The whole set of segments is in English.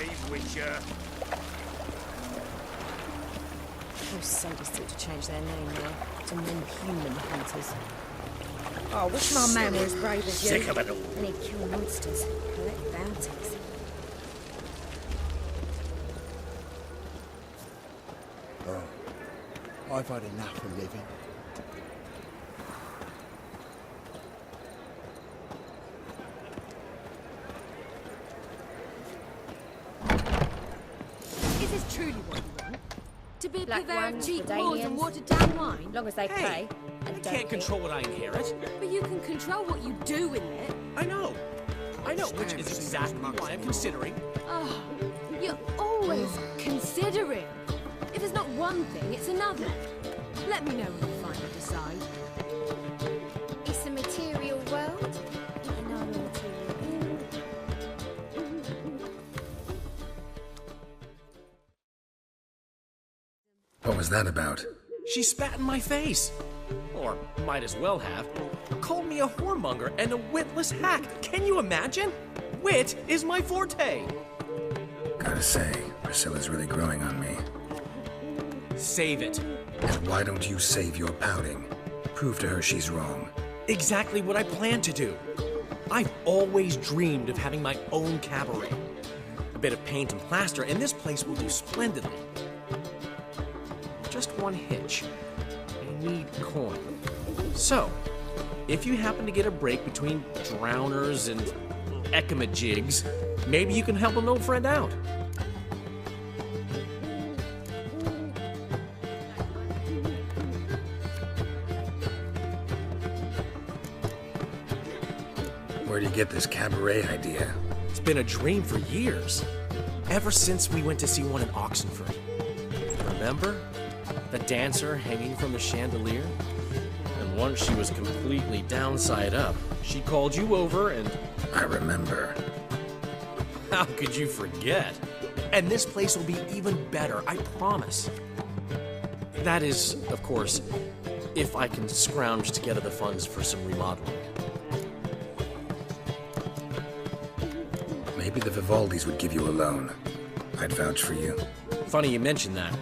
behave, Witcher. Those sadists ought to change their name now to men-human hunters. Oh, I wish my man were as brave as you. Sick of it all. And he'd kill monsters, collect bounties. Oh, I've had enough of living. Is this truly what you want? To be Black purveyor of ones, cheap whores Redanians. and watered down wine? As long as they Hey, pay I and don't can't cheat. control what I inherit. But you can control what you do with it. I know, which is exactly why I'm considering. Oh, you're always considering. If it's not one thing, it's another. Let me know when you finally decide. It's a material world in our material. What was that about? She spat in my face. Or might as well have. Called me a whoremonger and a witless hack. Can you imagine? Wit is my forte. Gotta say, Priscilla's really growing on me. Save it. And why don't you save your pouting? Prove to her she's wrong. Exactly what I plan to do. I've always dreamed of having my own cabaret. A bit of paint and plaster, and this place will do splendidly. Just one hitch. I need coin. So, if you happen to get a break between drowners and ekamajigs, maybe you can help an old friend out. Where do you get this cabaret idea? It's been a dream for years. Ever since we went to see one in Oxenford. Remember? The dancer hanging from the chandelier? And once she was completely downside up, she called you over and... I remember. How could you forget? And this place will be even better, I promise. That is, of course, if I can scrounge together the funds for some remodeling. Maybe the Vivaldis would give you a loan. I'd vouch for you. Funny you mention that.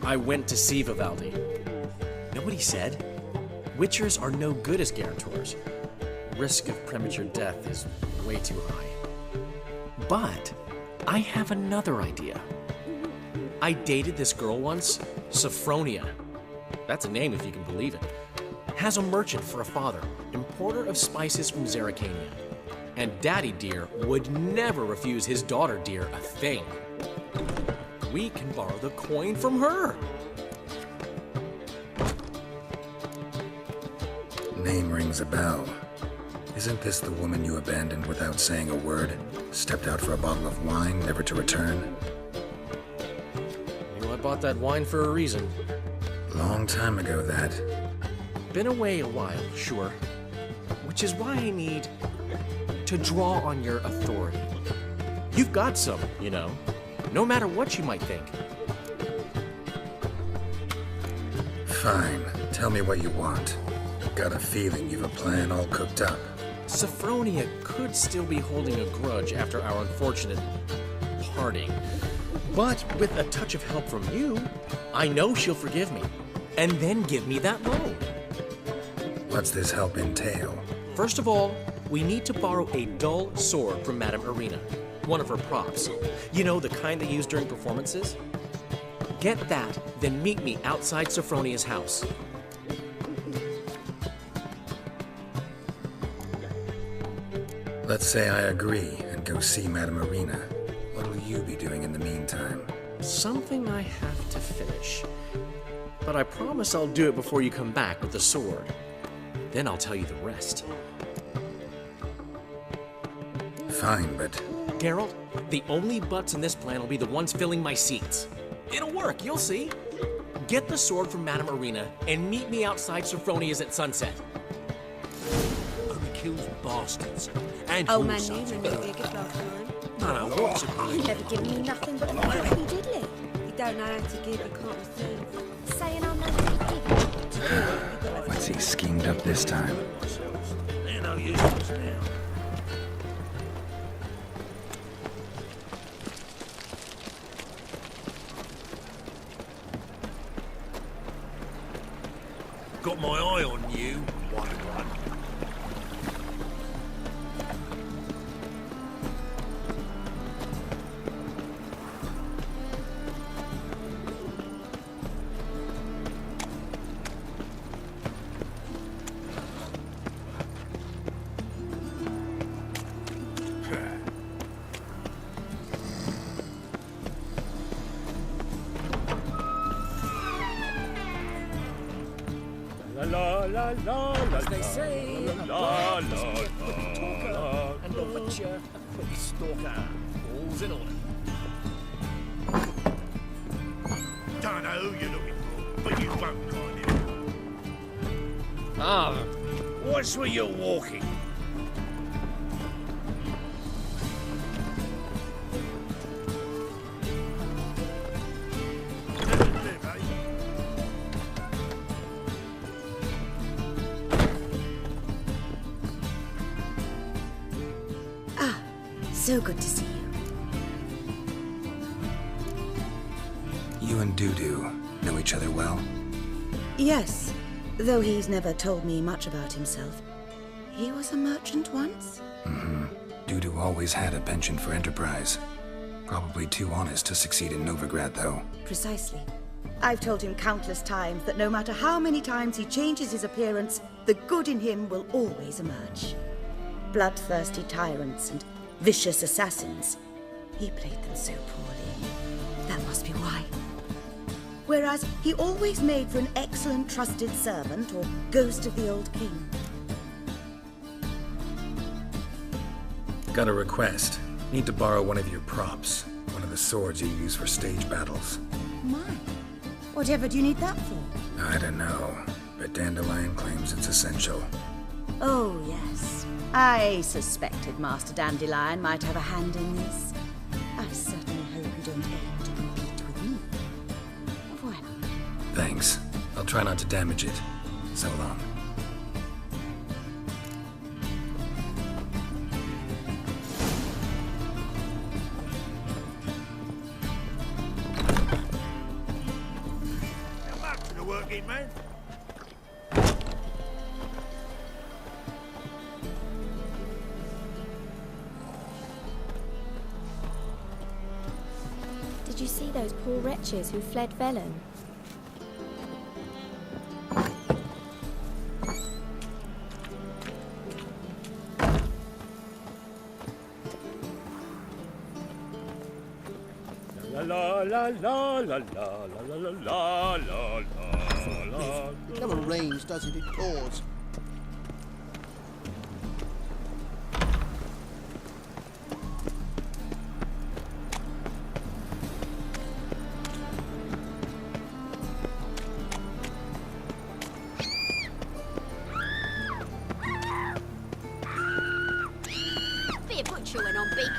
I went to see Vivaldi. Know what he said? Witchers are no good as guarantors. Risk of premature death is way too high. But I have another idea. I dated this girl once, Sophronia. That's a name if you can believe it. Has a merchant for a father, importer of spices from Zerrikania. And Daddy Dear would never refuse his daughter Dear a thing. We can borrow the coin from her. Name rings a bell. Isn't this the woman you abandoned without saying a word? Stepped out for a bottle of wine, never to return? You know, I bought that wine for a reason. Long time ago, that. Been away a while, sure. Which is why I need to draw on your authority. You've got some, you know. No matter what you might think. Fine. Tell me what you want. Got a feeling you've a plan all cooked up. Sophronia could still be holding a grudge after our unfortunate parting. But with a touch of help from you, I know she'll forgive me. And then give me that loan. What's this help entail? First of all, we need to borrow a dull sword from Madame Irina. One of her props. You know, the kind they use during performances? Get that, then meet me outside Sophronia's house. Let's say I agree and go see Madame Irina. What will you be doing in the meantime? Something I have to finish. But I promise I'll do it before you come back with the sword. Then I'll tell you the rest. Fine, but... Geralt, the only butts in this plan will be the ones filling my seats. It'll work, you'll see. Get the sword from Madame Irina and meet me outside Sophronia's at sunset. Only kills bastards. And Oh man, fools you sometimes. remember a good last time. No, no, what's it You never given me nothing but a filthy diddly. You don't know how to give, you can't receive. Saying I'm no good. What's he schemed up this time? They're no use to us now. got my eye on you, one. As they say, a blind person a quick talker, and a butcher a quick stalker. All's in order. Don't know who you're looking for, but you won't find him. Ah, watch where you're walking. So good to see you. You and Dudu know each other well? Yes, though he's never told me much about himself. He was a merchant once? Dudu always had a penchant for enterprise. Probably too honest to succeed in Novigrad, though. Precisely. I've told him countless times that no matter how many times he changes his appearance, the good in him will always emerge. Bloodthirsty tyrants and vicious assassins. He played them so poorly. That must be why. Whereas he always made for an excellent trusted servant or ghost of the old king. Got a request. Need to borrow one of your props. One of the swords you use for stage battles. My, whatever do you need that for? I don't know, but Dandelion claims it's essential. Oh, yes. I suspected Master Dandelion might have a hand in this. I certainly hope you don't aim to compete with me. Voilà. Thanks. I'll try not to damage it. So long. Now back to the working man. Did you see those poor wretches who fled Velen? La la la la la la la la la la. It never rains, does it? It pours. Be a butcher when on beak.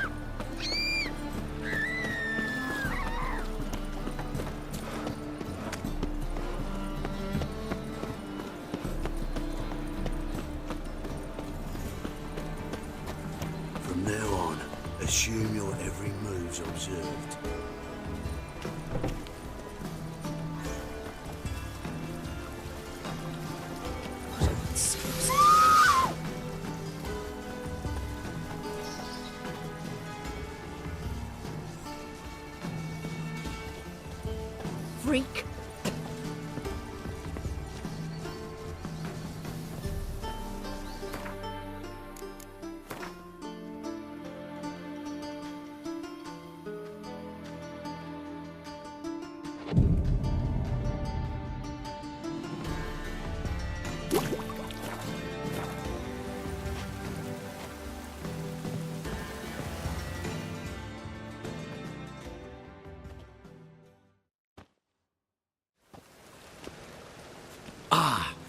From now on, assume your every move's observed. Freak.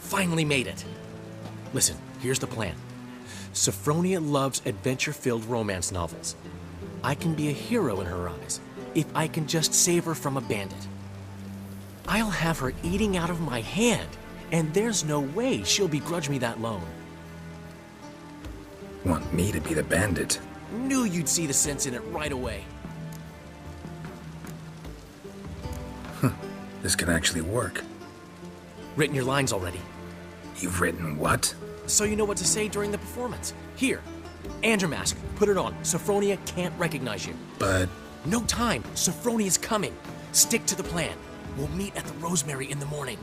Finally made it. Listen, here's the plan. Sophronia loves adventure-filled romance novels. I can be a hero in her eyes if I can just save her from a bandit. I'll have her eating out of my hand, and there's no way she'll begrudge me that loan. Want me to be the bandit? Knew you'd see the sense in it right away. This could actually work. Written your lines already. You've written what? So you know what to say during the performance. Here, Andromask, put it on. Sophronia can't recognize you. But No time. Sophronia's coming. Stick to the plan. We'll meet at the Rosemary in the morning.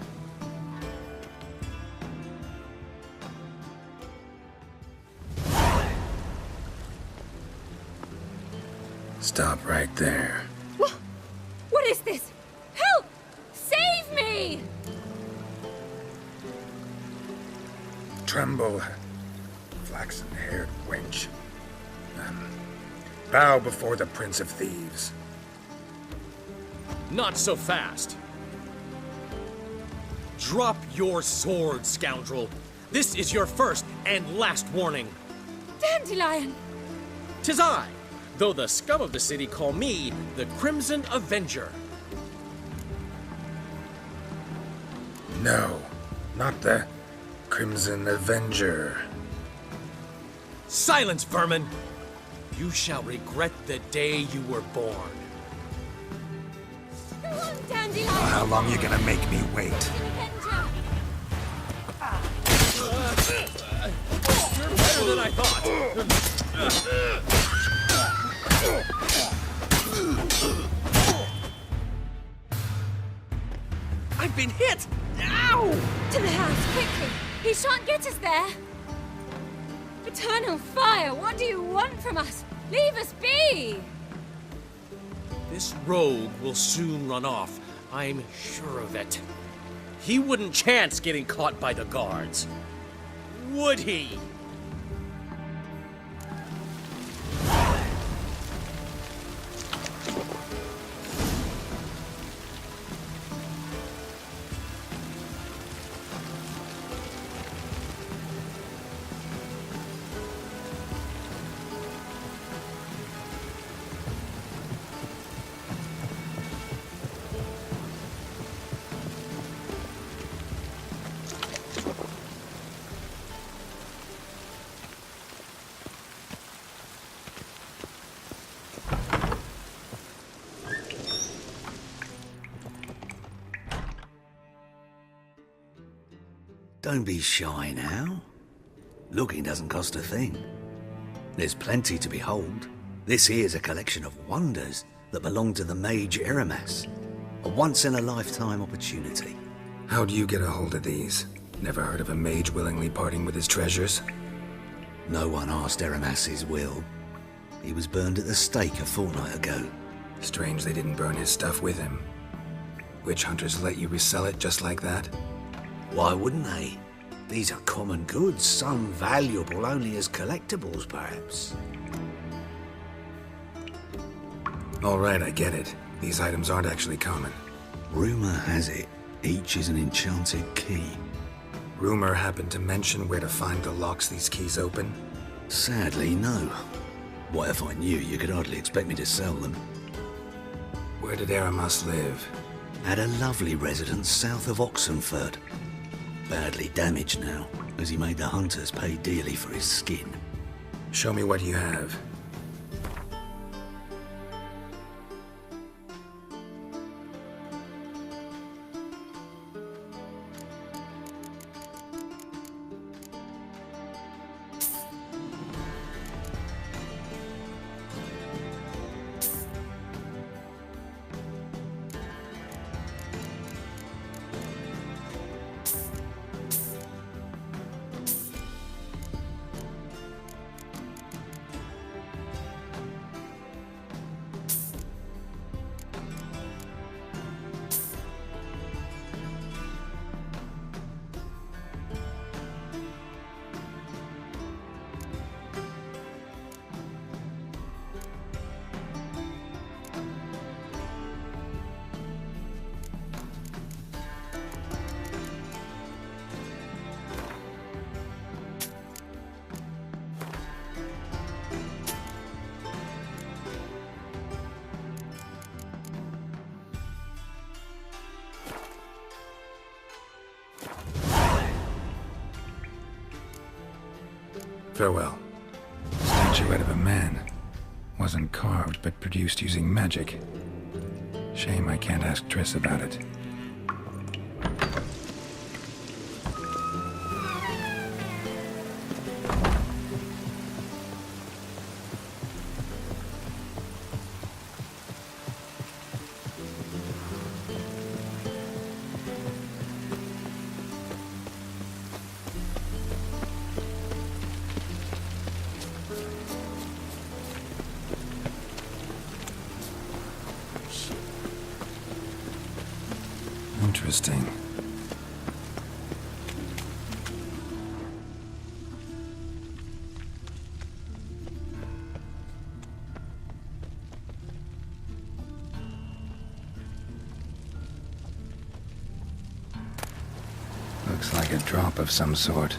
stop right there. What is this? Help! Save me! Tremble, flaxen-haired wench. Bow before the Prince of Thieves. Not so fast. Drop your sword, scoundrel. This is your first and last warning. Dandelion! 'Tis I, though the scum of the city call me the Crimson Avenger. No, not the Crimson Avenger. Silence, vermin! You shall regret the day you were born. Come on, Dandelion! How long you gonna make me wait? Avenger! You're better than I thought. I've been hit! Ow! To the house, quickly! He shan't get us there! Eternal fire, what do you want from us? Leave us be! This rogue will soon run off. I'm sure of it. He wouldn't chance getting caught by the guards. Would he? Don't be shy now. Looking doesn't cost a thing. There's plenty to behold. This here's a collection of wonders that belong to the mage Eramas. A once-in-a-lifetime opportunity. How do you get a hold of these? Never heard of a mage willingly parting with his treasures? No one asked Eramas's will. He was burned at the stake a fortnight ago. Strange they didn't burn his stuff with him. Witch hunters let you resell it just like that? Why wouldn't they? These are common goods, some valuable only as collectibles, perhaps. All right, I get it. These items aren't actually common. Rumor has it, each is an enchanted key. Rumor happened to mention where to find the locks these keys open? Sadly, no. What if I knew, you could hardly expect me to sell them. Where did Eramas live? At a lovely residence south of Oxenford. Badly damaged now, as he made the hunters pay dearly for his skin. Show me what you have. Farewell. Statuette of a man. Wasn't carved, but produced using magic. Shame I can't ask Triss about it. Interesting. Looks like a drop of some sort.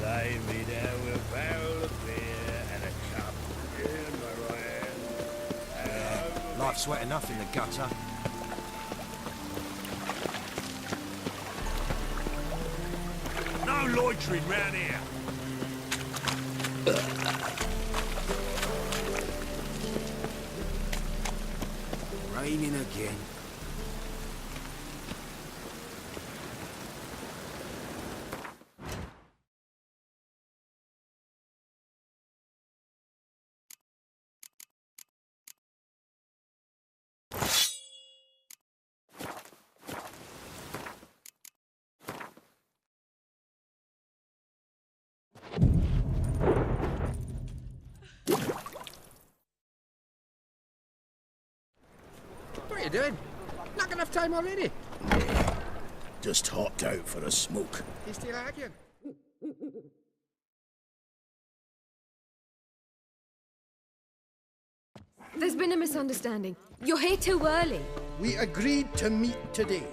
Lay me down with a barrel of beer and a cup in my hand. Life's wet enough in the gutter. No loitering round here. Raining again. What are you doing? Not enough time already. Just hopped out for a smoke. You still arguing? There's been a misunderstanding. You're here too early. We agreed to meet today,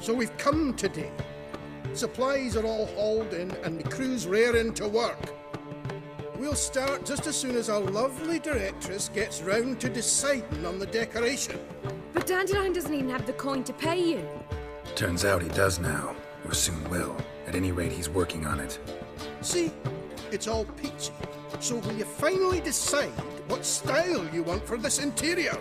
so we've come today. Supplies are all hauled in and the crew's raring to work. We'll start just as soon as our lovely directress gets round to deciding on the decoration. But Dandelion doesn't even have the coin to pay you. Turns out he does now, or soon will. At any rate, he's working on it. See, it's all peachy. So will you finally decide what style you want for this interior?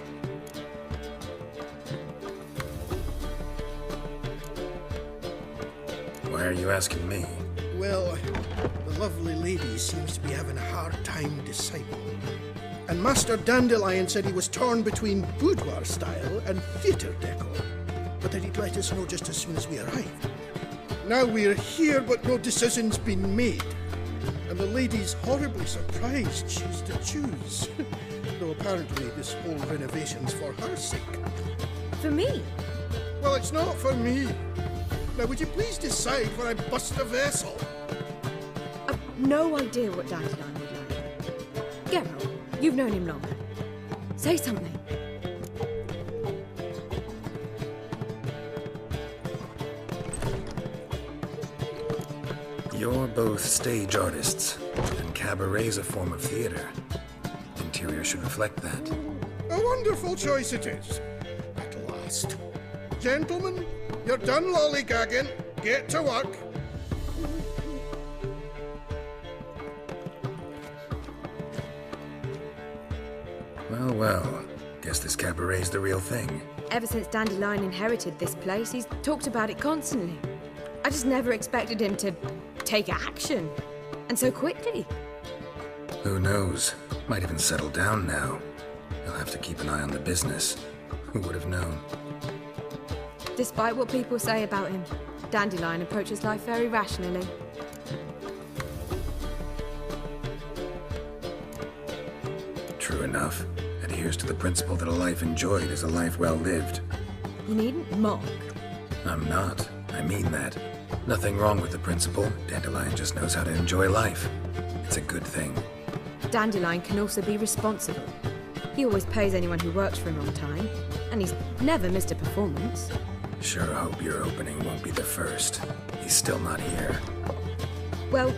Why are you asking me? Well, the lovely lady seems to be having a hard time deciding. And Master Dandelion said he was torn between boudoir style and theatre decor, but that he'd let us know just as soon as we arrived. Now we're here, but no decision's been made. And the lady's horribly surprised she's to choose. Though apparently this whole renovation's for her sake. For me? Well, it's not for me. Now, would you please decide where I bust a vessel? I've no idea what Dandelion would like. Geralt, you've known him longer. Say something. You're both stage artists, and cabaret's a form of theater. Interior should reflect that. A wonderful choice it is. At last. Gentlemen, you're done lollygagging. Get to work. Well, well. Guess this cabaret's the real thing. Ever since Dandelion inherited this place, he's talked about it constantly. I just never expected him to take action. And so quickly. Who knows? Might even settle down now. He'll have to keep an eye on the business. Who would have known? Despite what people say about him, Dandelion approaches life very rationally. True enough. Adheres to the principle that a life enjoyed is a life well lived. You needn't mock. I'm not. I mean that. Nothing wrong with the principle. Dandelion just knows how to enjoy life. It's a good thing. Dandelion can also be responsible. He always pays anyone who works for him on time, and he's never missed a performance. Sure hope your opening won't be the first. He's still not here. Well,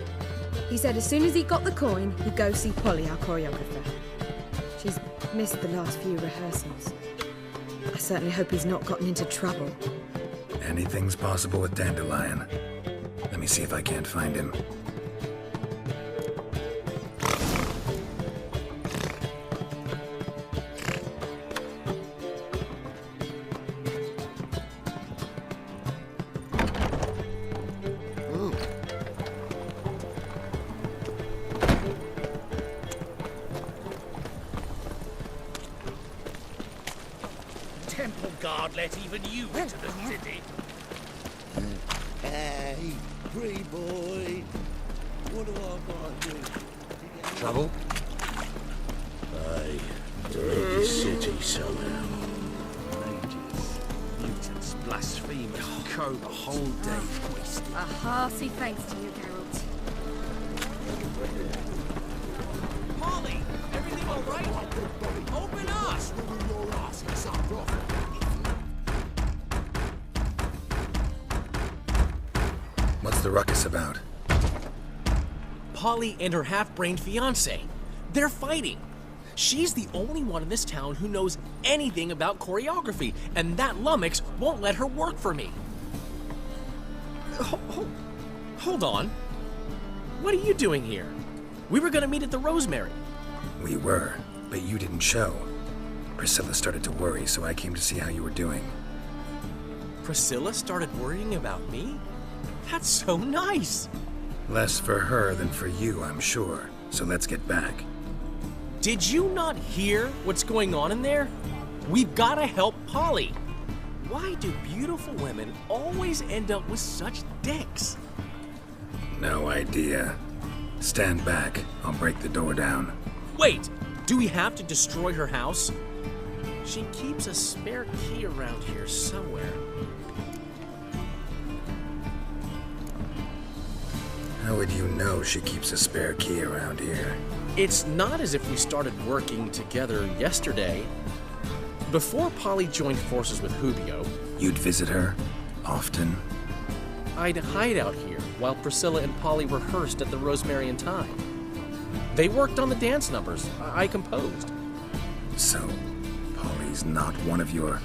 he said as soon as he got the coin, he'd go see Polly, our choreographer. She's missed the last few rehearsals. I certainly hope he's not gotten into trouble. Anything's possible with Dandelion. Let me see if I can't find him. Temple guard let even you into the city. Hey, pretty boy. What do I gotta do? Trouble? Hey, to leave this city somehow. Mages, mutants, blasphemers, code the whole day wasted. A hearty thanks to you, Geralt. Molly, everything all right? Open up! What's the ruckus about? Polly and her half-brained fiancé. They're fighting. She's the only one in this town who knows anything about choreography, and that lummox won't let her work for me. Hold on. What are you doing here? We were gonna meet at the Rosemary. We were, but you didn't show. Priscilla started to worry, so I came to see how you were doing. Priscilla started worrying about me? That's so nice. Less for her than for you, I'm sure. So let's get back. Did you not hear what's going on in there? We've got to help Polly. Why do beautiful women always end up with such dicks? No idea. Stand back. I'll break the door down. Wait, do we have to destroy her house? She keeps a spare key around here somewhere. How would you know she keeps a spare key around here? It's not as if we started working together yesterday. Before Polly joined forces with Hubio, You'd visit her? Often? I'd hide out here while Priscilla and Polly rehearsed at the Rosemary and Thyme. They worked on the dance numbers I composed. So, Polly's not one of your...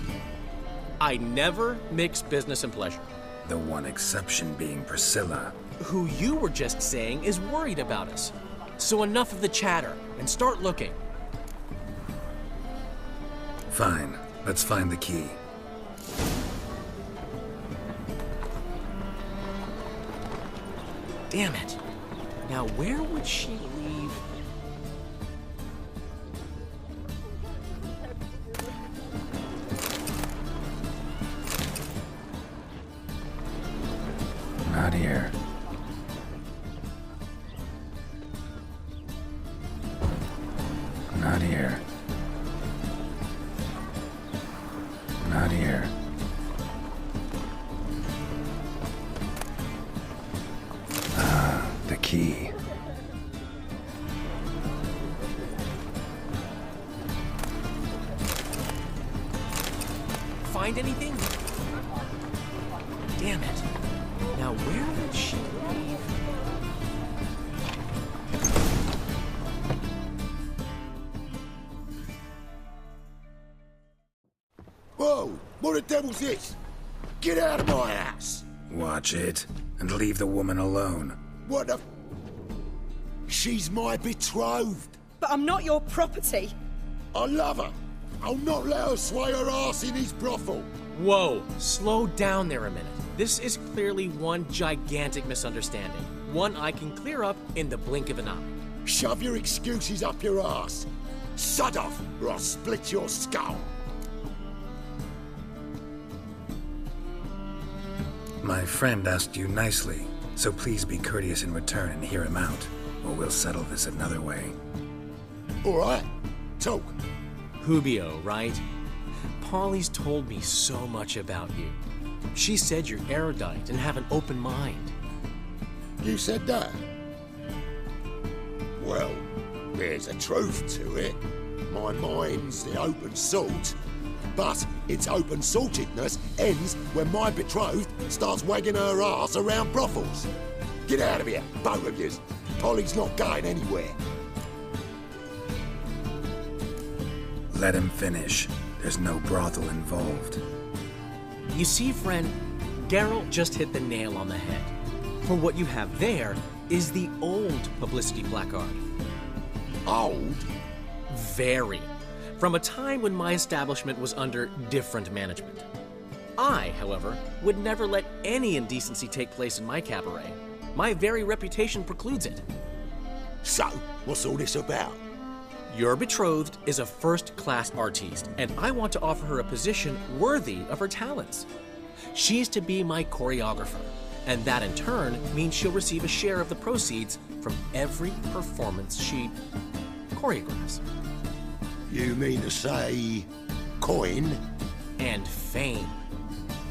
I never mix business and pleasure. The one exception being Priscilla. Who you were just saying is worried about us. So enough of the chatter, and start looking. Fine. Let's find the key. Damn it. Now where would she leave? Not here. Not here. Not here. Ah, the key. Find anything? Damn it. Now where would she leave? Whoa! What the devil's this? Get out of my house! Watch it, and leave the woman alone. What the... She's my betrothed! But I'm not your property. I love her. I'll not let her sway her ass in his brothel. Whoa, slow down there a minute. This is clearly one gigantic misunderstanding. One I can clear up in the blink of an eye. Shove your excuses up your ass. Sod off, or I'll split your skull. My friend asked you nicely, so please be courteous in return and hear him out, or we'll settle this another way. All right, talk. Hubio, right? Polly's told me so much about you. She said you're erudite and have an open mind. You said that? Well, there's a truth to it. My mind's the open salt. But its open-saltedness ends when my betrothed starts wagging her ass around brothels. Get out of here, both of yous. Polly's not going anywhere. Let him finish. There's no brothel involved. You see, friend, Geralt just hit the nail on the head. For what you have there is the old publicity placard. Old? Very. From a time when my establishment was under different management. I, however, would never let any indecency take place in my cabaret. My very reputation precludes it. So, what's all this about? Your betrothed is a first-class artiste, and I want to offer her a position worthy of her talents. She's to be my choreographer, and that in turn means she'll receive a share of the proceeds from every performance she choreographs. You mean to say... coin? And fame.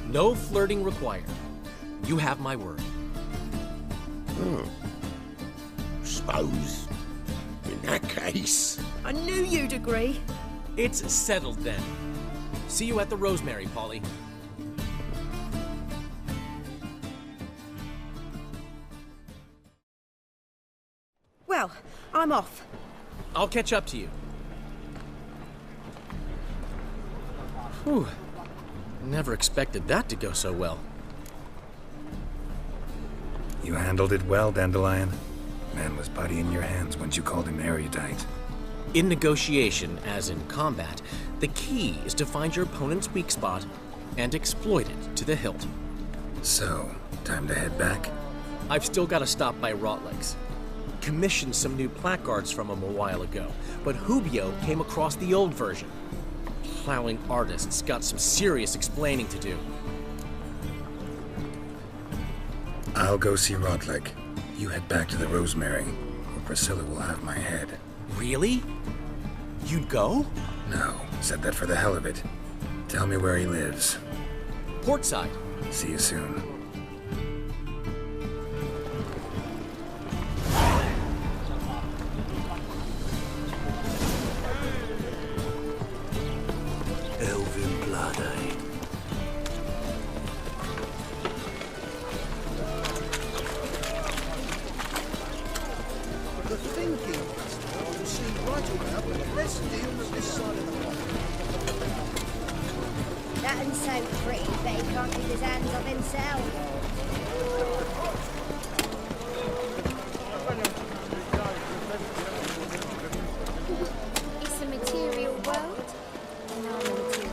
No flirting required. You have my word. Suppose... in that case... I knew you'd agree. It's settled then. See you at the Rosemary, Polly. Well, I'm off. I'll catch up to you. Whew. Never expected that to go so well. You handled it well, Dandelion. Man was putty in your hands once you called him erudite. In negotiation, as in combat, the key is to find your opponent's weak spot and exploit it to the hilt. So, time to head back? I've still got to stop by Rotlegs. Commissioned some new placards from him a while ago, but Hubio came across the old version. Plowing artists got some serious explaining to do. I'll go see Rotleg. You head back to the Rosemary, or Priscilla will have my head. Really? You'd go? No, said that for the hell of it. Tell me where he lives. Portside. See you soon. Elven blood, eh? The thinking will see right about let's deal with this side of the pond. That and so pretty, but he can't keep his hands off himself. It's a material world, and I'm a material.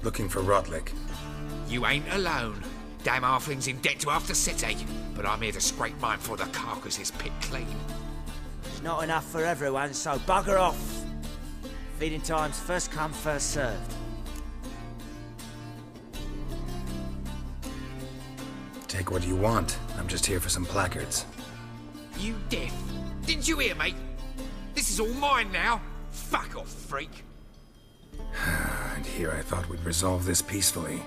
Looking for Rotleg. You ain't alone. Damn halfling's in debt to half the city, but I'm here to scrape mine before the carcass is picked clean. It's not enough for everyone, so bugger off. Feeding time's first come, first served. Take what you want. I'm just here for some placards. You deaf? Didn't you hear, mate? This is all mine now. Fuck off, freak. And here I thought we'd resolve this peacefully.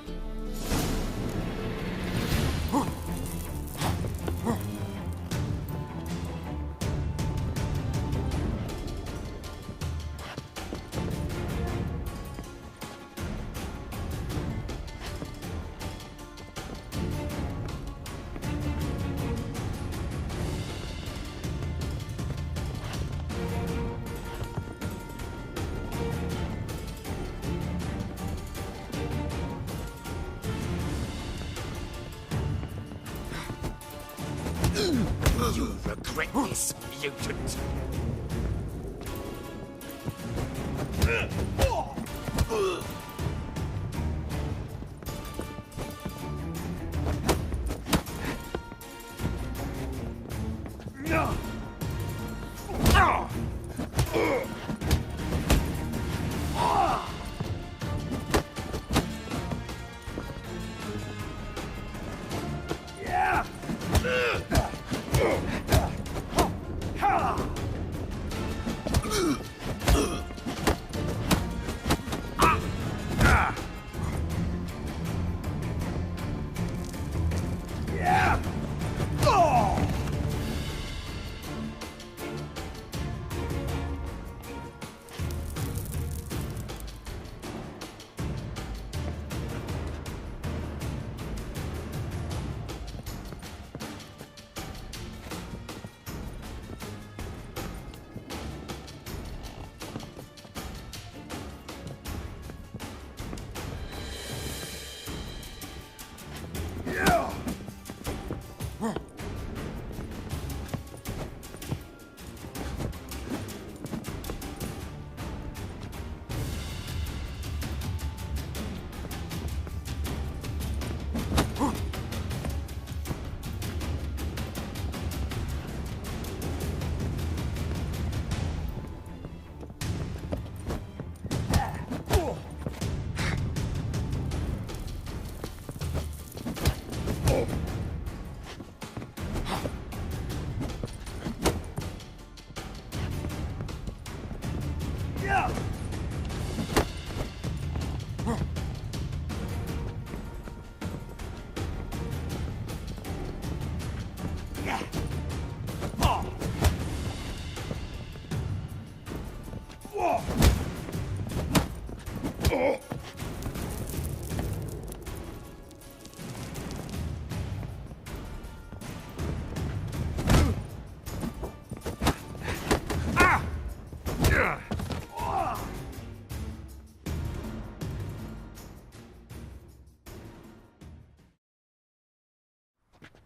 You'll regret this, mutant.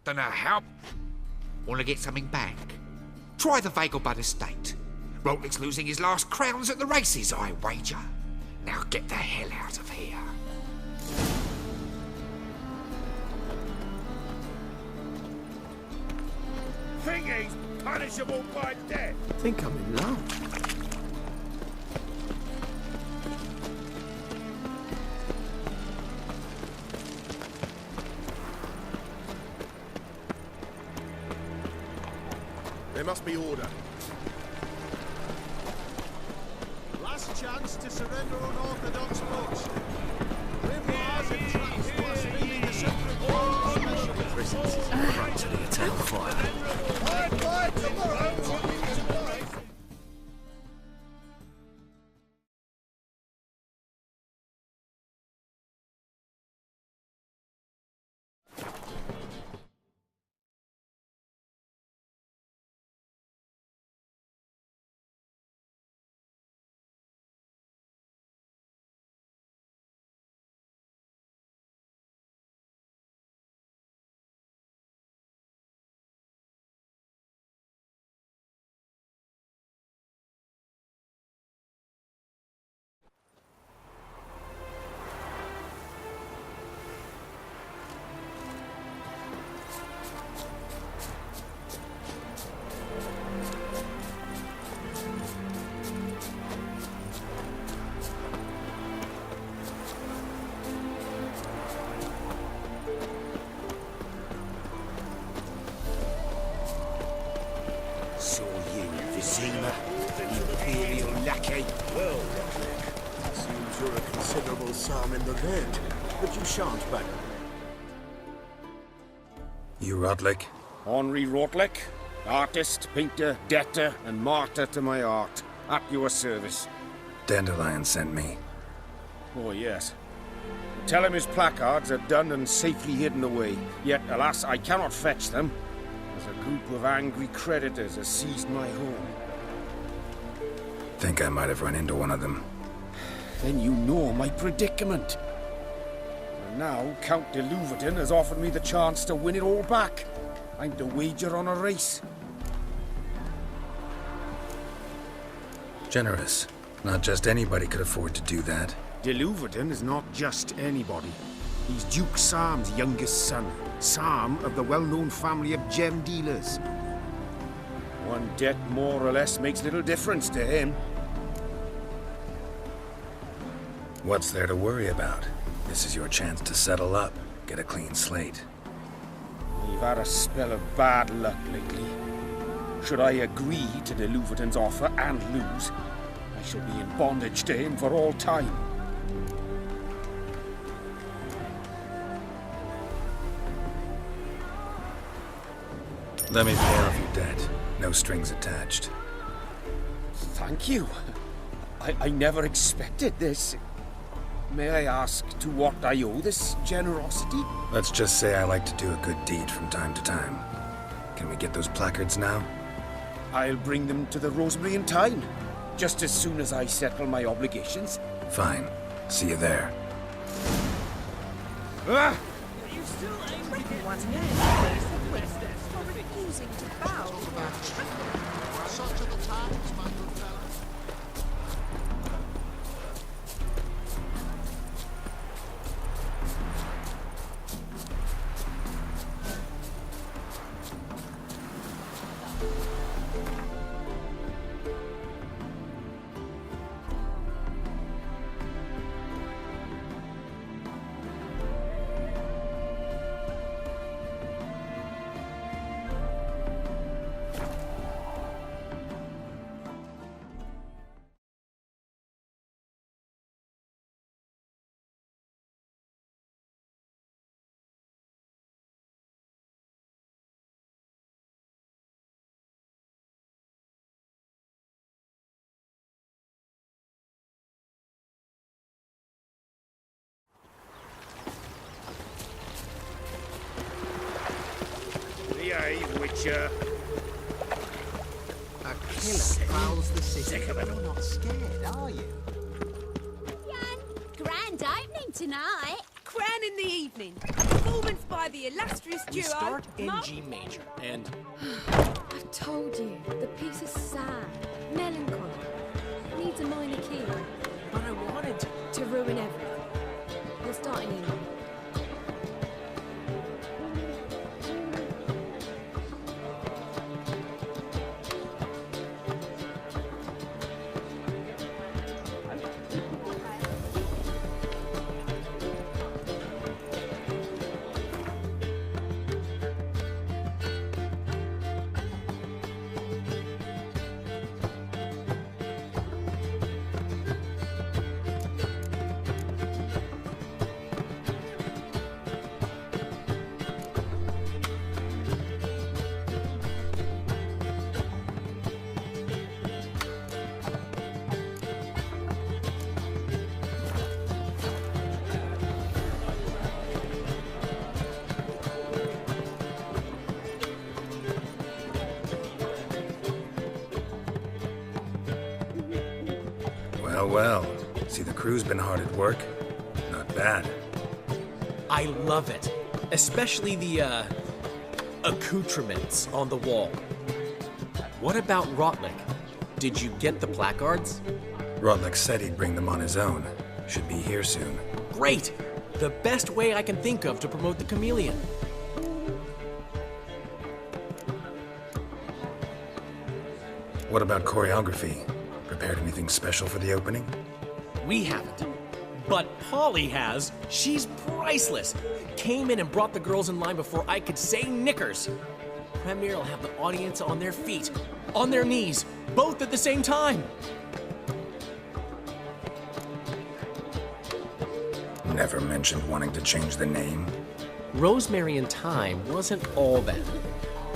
Dunno how. Want to get something back? Try the Vegelbud estate. Rotlick's losing his last crowns at the races, I wager. Now get the hell out of here. Think he's punishable by death. Think I'm in love. There must be order. Last chance to surrender unorthodox votes. Grimoires and traps blaspheming the sacred laws of Prisons is a front to the eternal fire. Fire tomorrow. Imperial lackey. Well, seems you're a considerable psalm in the red, but you shan't back. You Rotlick? Henri Rotlick, artist, painter, debtor, and martyr to my art. At your service. Dandelion sent me. Oh, yes. Tell him his placards are done and safely hidden away. Yet, alas, I cannot fetch them, as a group of angry creditors has seized my home. Think I might have run into one of them. Then you know my predicament. And now, Count de Louverton has offered me the chance to win it all back. I'm to wager on a race. Generous. Not just anybody could afford to do that. De Louverton is not just anybody. He's Duke Sam's youngest son. Sam of the well-known family of gem dealers. One debt more or less makes little difference to him. What's there to worry about? This is your chance to settle up, get a clean slate. We've had a spell of bad luck lately. Should I agree to de Louverton's offer and lose, I shall be in bondage to him for all time. Let me pay off your debt. No strings attached. Thank you. I never expected this. May I ask to what I owe this generosity? Let's just say I like to do a good deed from time to time. Can we get those placards now? I'll bring them to the Rosemary in time, just as soon as I settle my obligations. Fine. See you there. Ah! You still angry? Refusing to bow. Such are the times, my good fellow. Behave, Witcher. A killer prowls the city. You're not scared, are you? Grand opening tonight. Crown in the evening. A performance by the illustrious duo. We start in G major, and... I've told you, the piece is sad, melancholy. It needs a minor key. But I wanted to ruin everything. We'll start in E. Well. See, the crew's been hard at work. Not bad. I love it. Especially the, accoutrements on the wall. What about Rotlick? Did you get the placards? Rotlick said he'd bring them on his own. Should be here soon. Great! The best way I can think of to promote the Chameleon. What about choreography? Prepared anything special for the opening? We haven't. But Polly has. She's priceless. Came in and brought the girls in line before I could say knickers. Premier will have the audience on their feet, on their knees, both at the same time. Never mentioned wanting to change the name. Rosemary in Time wasn't all that.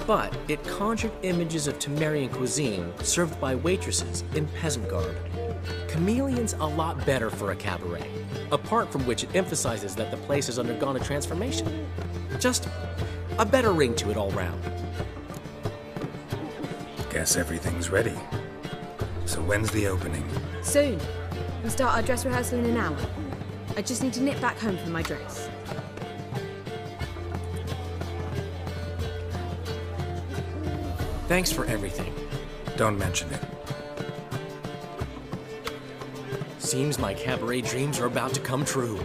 But it conjured images of Temerian cuisine served by waitresses in peasant garb. Chameleon's a lot better for a cabaret, apart from which it emphasizes that the place has undergone a transformation. Just a better ring to it all round. Guess everything's ready. So when's the opening? Soon. We'll start our dress rehearsal in an hour. I just need to nip back home for my dress. Thanks for everything. Don't mention it. Seems my cabaret dreams are about to come true.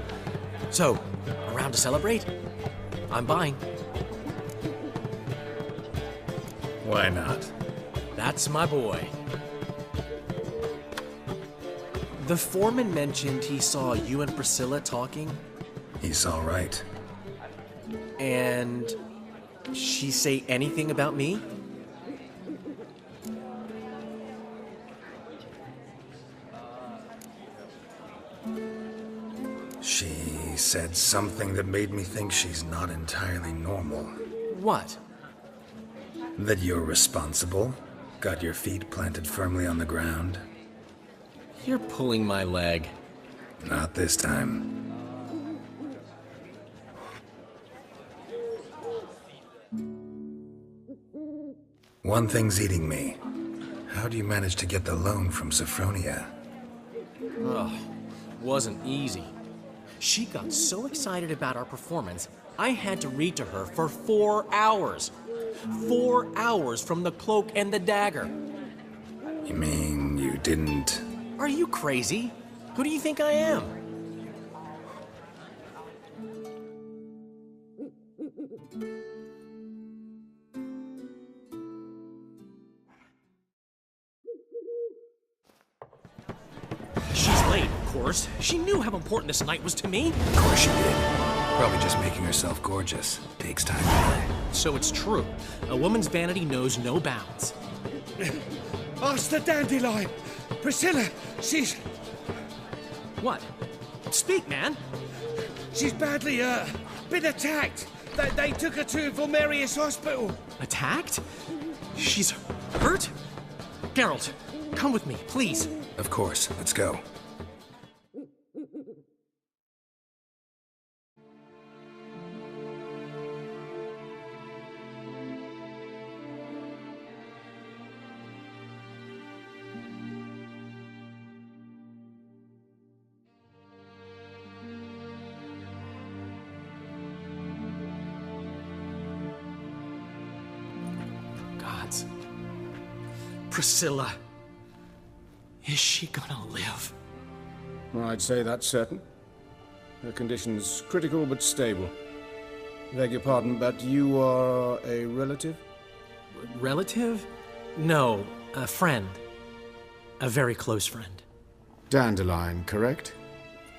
So, around to celebrate? I'm buying. Why not? That's my boy. The foreman mentioned he saw you and Priscilla talking. He's all right. And she say anything about me? She said something that made me think she's not entirely normal. What? That you're responsible, got your feet planted firmly on the ground. You're pulling my leg. Not this time. One thing's eating me. How do you manage to get the loan from Sophronia? Ugh, wasn't easy. She got so excited about our performance, I had to read to her for 4 hours. 4 hours from the Cloak and the Dagger. You mean you didn't... Are you crazy? Who do you think I am? She's late, of course. She knew how important this night was to me. Of course she did. Probably just making herself gorgeous. Takes time. So it's true. A woman's vanity knows no bounds. Ask the Dandelion! Priscilla, she's... What? Speak, man! She's badly, been attacked. They took her to Vulmerius Hospital. Attacked? She's hurt? Geralt, come with me, please. Of course. Let's go. Gods. Priscilla. Is she gonna live? I'd say that's certain. Her condition's critical but stable. Beg your pardon, but you are a relative? Relative? No, a friend. A very close friend. Dandelion, correct?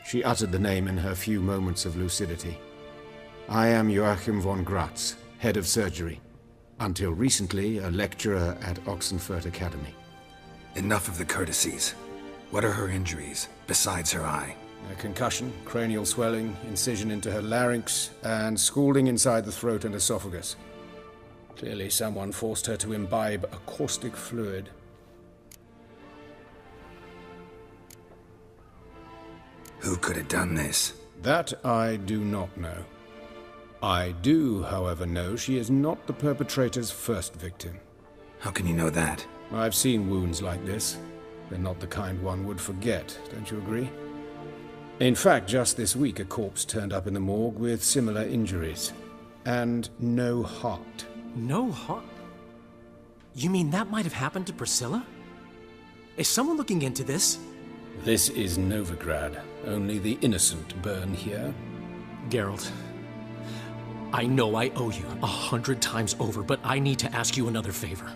She uttered the name in her few moments of lucidity. I am Joachim von Gratz, head of surgery. Until recently, a lecturer at Oxenfurt Academy. Enough of the courtesies. What are her injuries, besides her eye? A concussion, cranial swelling, incision into her larynx, and scalding inside the throat and esophagus. Clearly someone forced her to imbibe a caustic fluid. Who could have done this? That I do not know. I do, however, know she is not the perpetrator's first victim. How can you know that? I've seen wounds like this. They're not the kind one would forget, don't you agree? In fact, just this week a corpse turned up in the morgue with similar injuries. And no heart. No heart? You mean that might have happened to Priscilla? Is someone looking into this? This is Novigrad. Only the innocent burn here. Geralt, I know I owe you 100 times over, but I need to ask you another favor.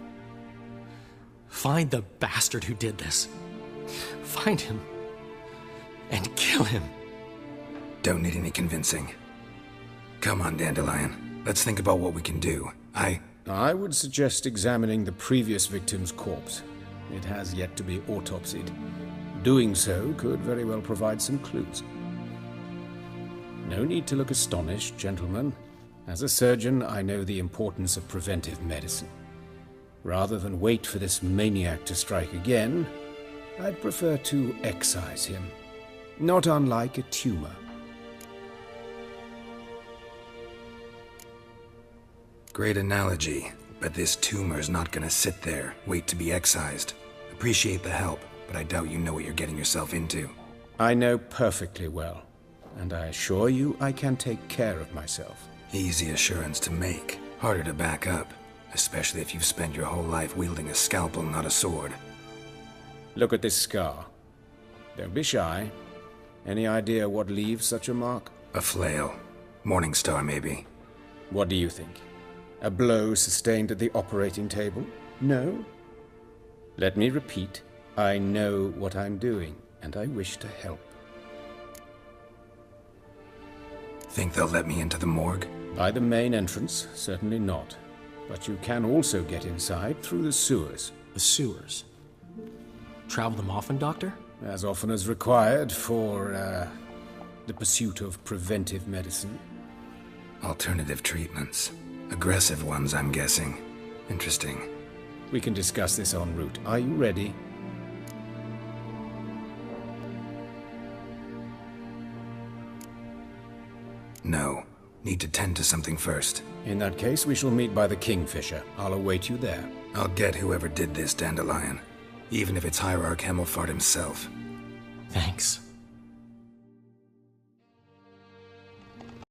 Find the bastard who did this. Find him. And kill him. Don't need any convincing. Come on, Dandelion. Let's think about what we can do. I would suggest examining the previous victim's corpse. It has yet to be autopsied. Doing so could very well provide some clues. No need to look astonished, gentlemen. As a surgeon, I know the importance of preventive medicine. Rather than wait for this maniac to strike again, I'd prefer to excise him. Not unlike a tumor. Great analogy, but this tumor's not gonna sit there, wait to be excised. Appreciate the help, but I doubt you know what you're getting yourself into. I know perfectly well, and I assure you I can take care of myself. Easy assurance to make, harder to back up. especially if you've spent your whole life wielding a scalpel, not a sword. Look at this scar. Don't be shy. Any idea what leaves such a mark? A flail. Morningstar, maybe. What do you think? A blow sustained at the operating table? No? Let me repeat. I know what I'm doing, and I wish to help. Think they'll let me into the morgue? By the main entrance, certainly not. But you can also get inside through the sewers. The sewers? Travel them often, Doctor? As often as required for, the pursuit of preventive medicine. Alternative treatments. Aggressive ones, I'm guessing. Interesting. We can discuss this en route. Are you ready? No. Need to tend to something first. In that case, we shall meet by the Kingfisher. I'll await you there. I'll get whoever did this, Dandelion. Even if it's Hierarch Hemelfart himself. Thanks.